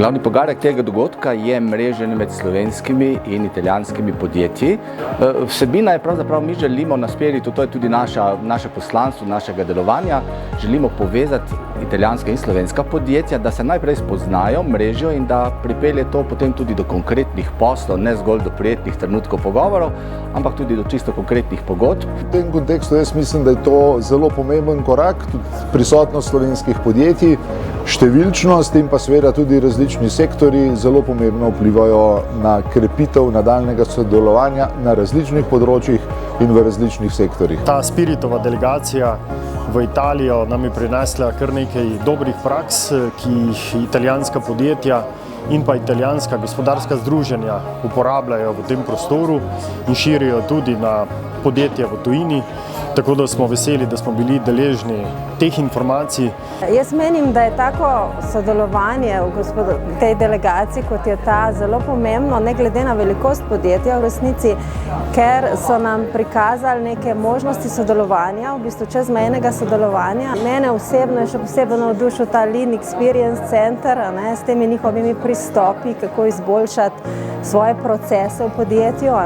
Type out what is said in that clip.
Glavni poudarek tega dogodka je mreženje med slovenskimi in italijanskimi podjetji. Vsebina je pravzaprav, mi želimo nasmeriti, to je tudi naše poslanstvo, našega delovanja, želimo povezati italijanska in slovenska podjetja, da se najprej spoznajo, mrežijo in da pripelje to potem tudi do konkretnih poslov, ne zgolj do prijetnih trenutkov pogovorov, ampak tudi do čisto konkretnih pogodb. V tem kontekstu jaz mislim, da je to zelo pomemben korak, tudi prisotnost slovenskih podjetij, številčnost in pa seveda tudi različni sektorji zelo pomembno vplivajo na krepitev nadaljnjega sodelovanja na različnih področjih in v različnih sektorjih. Ta Spiritova delegacija v Italijo nam je prinesla kar nekaj dobrih praks, ki jih italijanska podjetja in pa italijanska gospodarska združenja uporabljajo v tem prostoru in širijo tudi na podjetja v tujini. Tako da smo veseli, da smo bili deležni teh informacij. Jaz menim, da je tako sodelovanje v tej delegaciji, kot je ta, zelo pomembno, ne glede na velikost podjetja v resnici, ker so nam prikazali neke možnosti sodelovanja, v bistvu čezmejnega sodelovanja. Mene osebno je še posebej navdušil ta Lean Experience Center, s temi njihovimi pristopi, kako izboljšati svoje procese v podjetju.